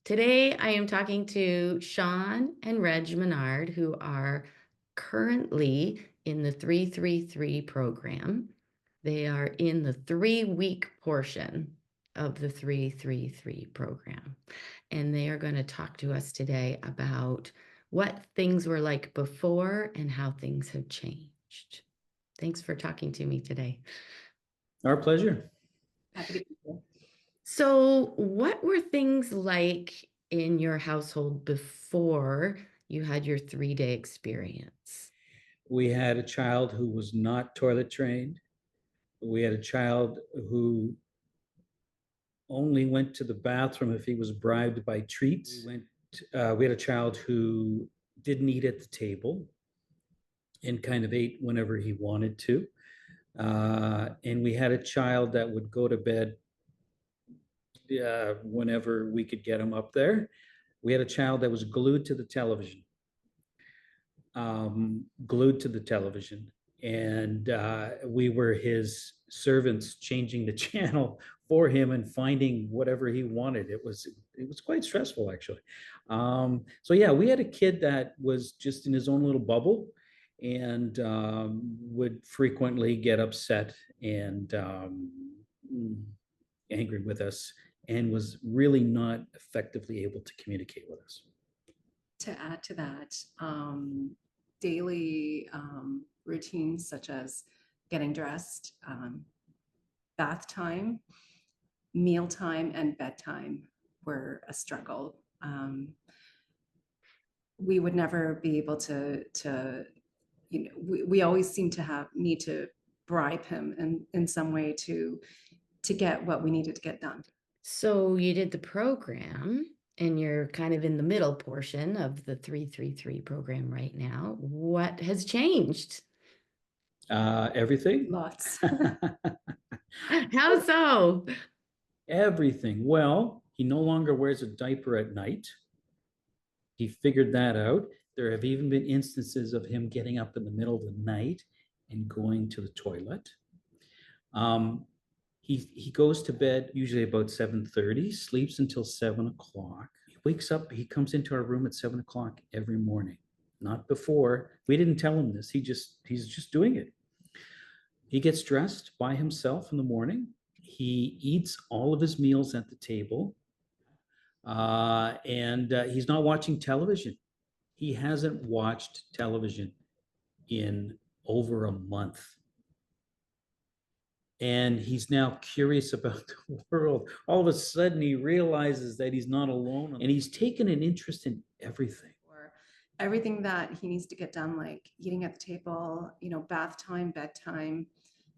Today, I am talking to Sean and Reg Menard, who are currently in the 333 program. They are in the 3-week portion of the 333 program. And they are going to talk to us today about what things were like before and how things have changed. Thanks for talking to me today. Our pleasure. Happy to be here. So, what were things like in your household before you had your 3-day experience? We had a child who was not toilet trained. We had a child who only went to the bathroom if he was bribed by treats. We had a child who didn't eat at the table and kind of ate whenever he wanted to. And we had a child that would go to bed whenever we could get him up there. We had a child that was glued to the television. And we were his servants changing the channel for him and finding whatever he wanted. It was quite stressful, actually. So yeah, we had a kid that was just in his own little bubble and would frequently get upset and angry with us, and was really not effectively able to communicate with us. To add to that, daily routines such as getting dressed, bath time, meal time, and bedtime were a struggle. We would never be able to we always seem to need to bribe him in some way to get what we needed to get done. So, you did the program and you're kind of in the middle portion of the 333 program right now. What has changed? Everything. Lots. How so? Everything. Well, he no longer wears a diaper at night. He figured that out. There have even been instances of him getting up in the middle of the night and going to the toilet. He goes to bed usually about 7:30, sleeps until 7 o'clock. He wakes up, he comes into our room at 7 o'clock every morning. Not before. We didn't tell him this. He's just doing it. He gets dressed by himself in the morning. He eats all of his meals at the table. And he's not watching television. He hasn't watched television in over a month. And he's now curious about the world. All of a sudden, he realizes that he's not alone, and he's taken an interest in everything. Or everything that he needs to get done, like eating at the table, bath time, bedtime,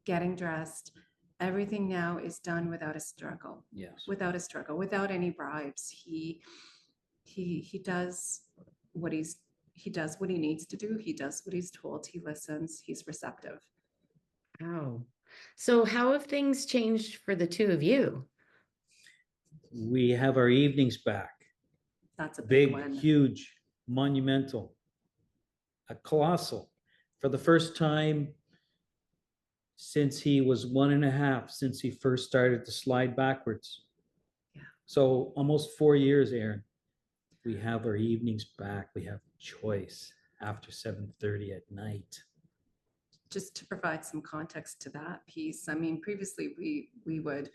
getting dressed. Everything now is done without a struggle. Yes. Without a struggle, without any bribes. He does what he needs to do. He does what he's told. He listens. He's receptive. Oh, so how have things changed for the two of you? We have our evenings back. That's a big Big, one. huge, monumental, a colossal. For the first time since he was 1.5, since he first started to slide backwards. Yeah. So almost 4 years, Erin. We have our evenings back. We have choice after 7:30 at night. Just to provide some context to that piece, I mean, previously we would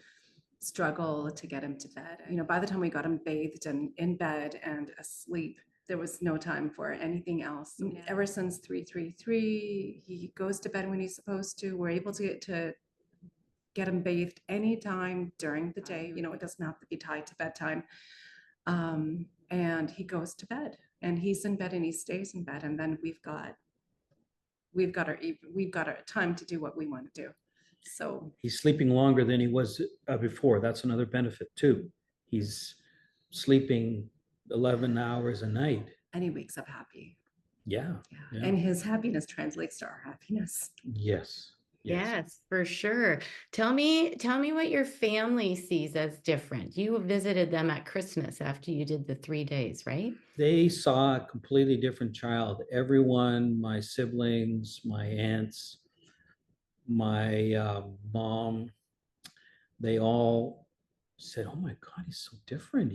struggle to get him to bed. By the time we got him bathed and in bed and asleep, there was no time for anything else. Yeah. Ever since 333, he goes to bed when he's supposed to. We're able to get him bathed anytime during the day. It doesn't have to be tied to bedtime. And he goes to bed, and he's in bed, and he stays in bed, and then we've got our time to do what we want to do. So he's sleeping longer than he was before. That's another benefit too. He's sleeping 11 hours a night. And he wakes up happy. Yeah. And his happiness translates to our happiness. Yes. Yes, for sure. Tell me what your family sees as different. You visited them at Christmas after you did the 3 days, right? They saw a completely different child. Everyone, my siblings, my aunts, my mom, they all said, "Oh my God, he's so different.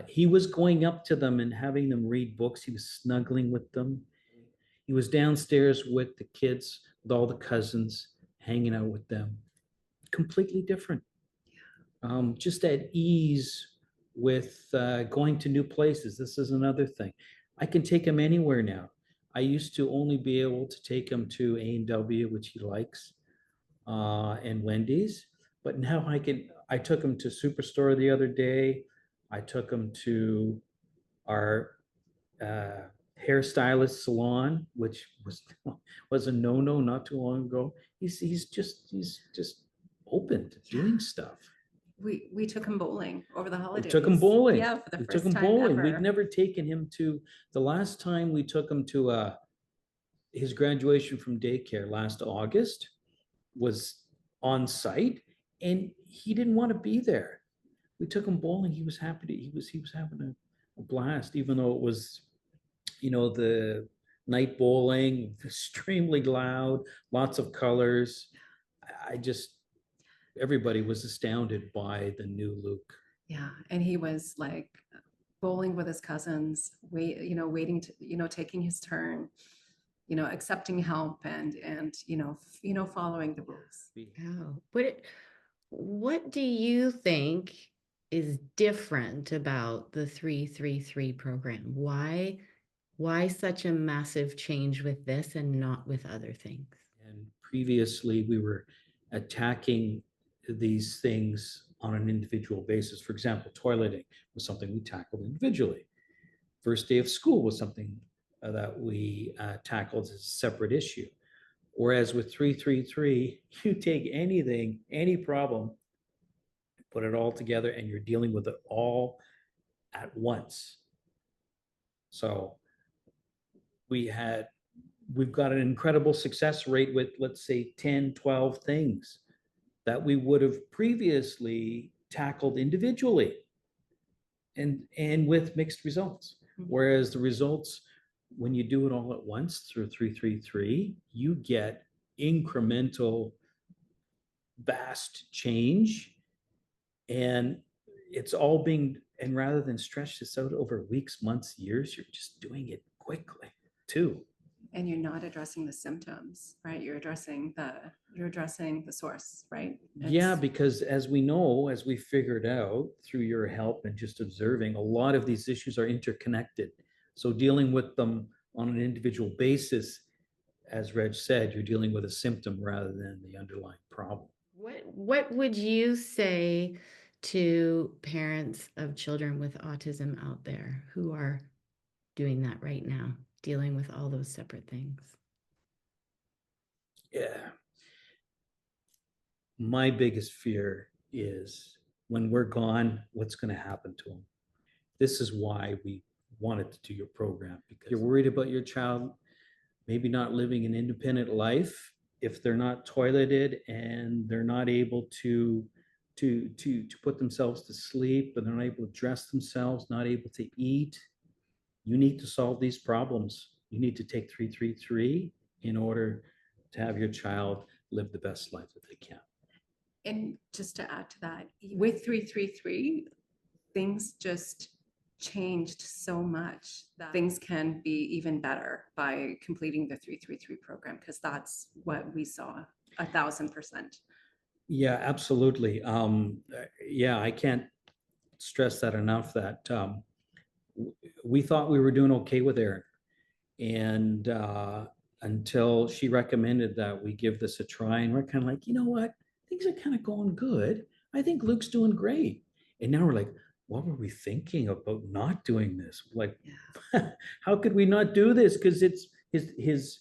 He was going up to them and having them read books. He was snuggling with them. He was downstairs with the kids, with all the cousins, hanging out with them. Completely different. Just at ease with going to new places. This is another thing. I can take him anywhere now. I used to only be able to take him to A&W, which he likes, and Wendy's. But now I can. I took him to Superstore the other day. I took him to our uh, hairstylist salon, which was a no not too long ago. He's just open to doing stuff. We took him bowling over the We holidays. took him bowling. Yeah, for the We took first him time bowling. ever. We'd never taken him to, the last time we took him to his graduation from daycare last August was on site, and he didn't want to be there. We took him bowling. He was happy to, he was having a blast, even though it was, the night bowling, extremely loud, lots of colors. I just, everybody was astounded by the new Luke. Yeah, and he was like bowling with his cousins, waiting to, taking his turn, accepting help and following the rules. Oh, what do you think is different about the 333 program? Why such a massive change with this and not with other things? And previously, we were attacking these things on an individual basis. For example, toileting was something we tackled individually. First day of school was something that we tackled as a separate issue. Whereas with 333, you take anything, any problem, put it all together, and you're dealing with it all at once. So we've got an incredible success rate with, let's say, 10, 12 things that we would have previously tackled individually and with mixed results. Whereas the results, when you do it all at once through 333, you get incremental, vast change. And it's all being, and rather than stretch this out over weeks, months, years, you're just doing it quickly too. And you're not addressing the symptoms, right? You're addressing the source, right? Yeah, because as we know, as we figured out through your help and just observing, a lot of these issues are interconnected. So dealing with them on an individual basis, as Reg said, you're dealing with a symptom rather than the underlying problem. What would you say to parents of children with autism out there who are doing that right now, dealing with all those separate things? Yeah. My biggest fear is when we're gone, what's going to happen to them? This is why we wanted to do your program, because you're worried about your child maybe not living an independent life if they're not toileted and they're not able to put themselves to sleep, and they're not able to dress themselves, not able to eat. You need to solve these problems. You need to take 333 in order to have your child live the best life that they can. And just to add to that, with 333, things just changed so much that things can be even better by completing the 333 program, because that's what we saw 1,000%. Yeah, absolutely. Yeah, I can't stress that enough that we thought we were doing okay with Erin. And until she recommended that we give this a try, and we're kind of like, you know what? Things are kind of going good. I think Luke's doing great. And now we're like, what were we thinking about not doing this? Like, how could we not do this? Because it's his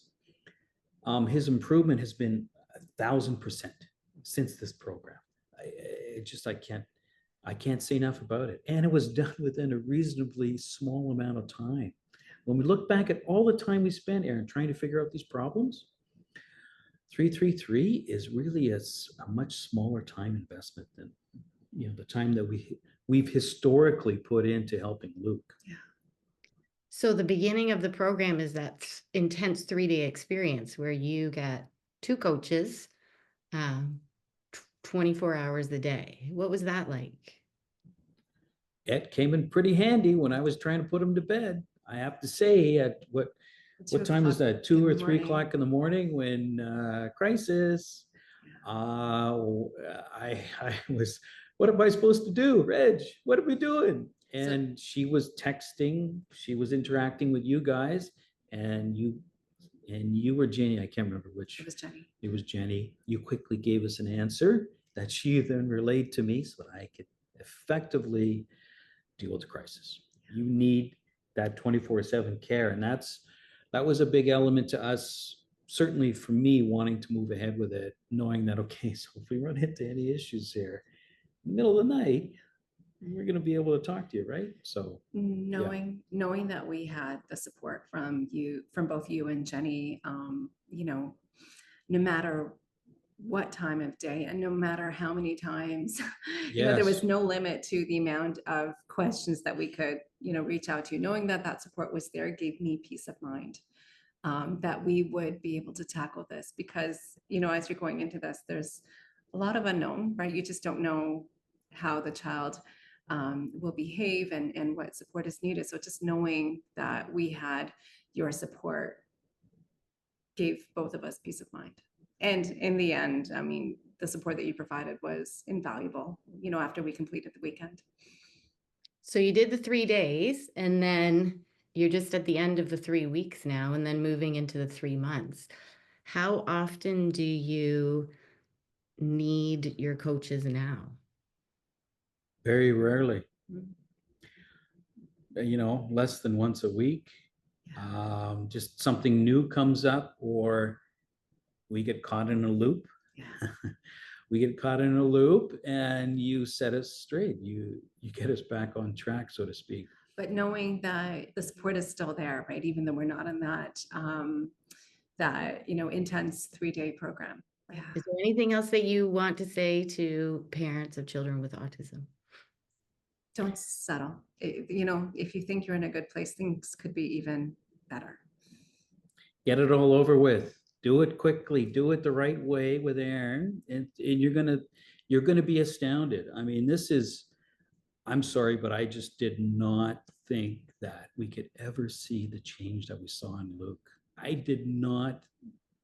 improvement has been 1,000% since this program. I can't say enough about it. And it was done within a reasonably small amount of time. When we look back at all the time we spent, Erin, trying to figure out these problems, 333 is really a much smaller time investment than the time that we've historically put into helping Luke. Yeah. So the beginning of the program is that intense 3-day experience where you get 2 coaches, 24 hours a day. What was that like? it came in pretty handy when I was trying to put him to bed. I have to say, at what time was that? 2 or 3 o'clock in the morning when crisis. I was, what am I supposed to do? Reg, what are we doing? And she was texting, she was interacting with you guys, and you were Jenny. I can't remember which. It was Jenny. It was Jenny. You quickly gave us an answer that she then relayed to me so that I could effectively deal with the crisis. You need that 24/7 care. And that was a big element to us, certainly for me, wanting to move ahead with it, knowing that, okay, so if we run into any issues here, in the middle of the night, we're going to be able to talk to you, right? So knowing that we had the support from both you and Jenny, no matter what time of day and no matter how many times, there was no limit to the amount of questions that we could, reach out to. Knowing that support was there gave me peace of mind, that we would be able to tackle this, because, as you're going into this, there's a lot of unknown, right? You just don't know how the child will behave and what support is needed. So just knowing that we had your support gave both of us peace of mind. And in the end, I mean, the support that you provided was invaluable, after we completed the weekend. So you did the 3 days, and then you're just at the end of the 3 weeks now, and then moving into the 3 months. How often do you need your coaches now? very rarely, Mhm. less than once a week. Yeah. Just something new comes up, or we get caught in a loop. Yeah. We get caught in a loop and you set us straight. You get us back on track, so to speak. But knowing that the support is still there, right? Even though we're not in that, intense 3-day program. Yeah. Is there anything else that you want to say to parents of children with autism? Don't settle. If you think you're in a good place, things could be even better. Get it all over with. Do it quickly. Do it the right way with Erin, and you're gonna be astounded. I mean, I'm sorry, but I just did not think that we could ever see the change that we saw in Luke. I did not,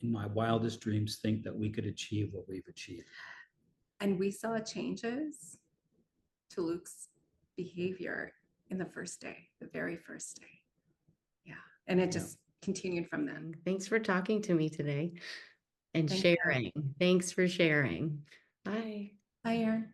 in my wildest dreams, think that we could achieve what we've achieved. And we saw changes to Luke's behavior in the first day, the very first day. Yeah. And it just continued from then. Thanks for talking to me today and Thank you. sharing. Thanks for sharing. Bye. Bye, Erin.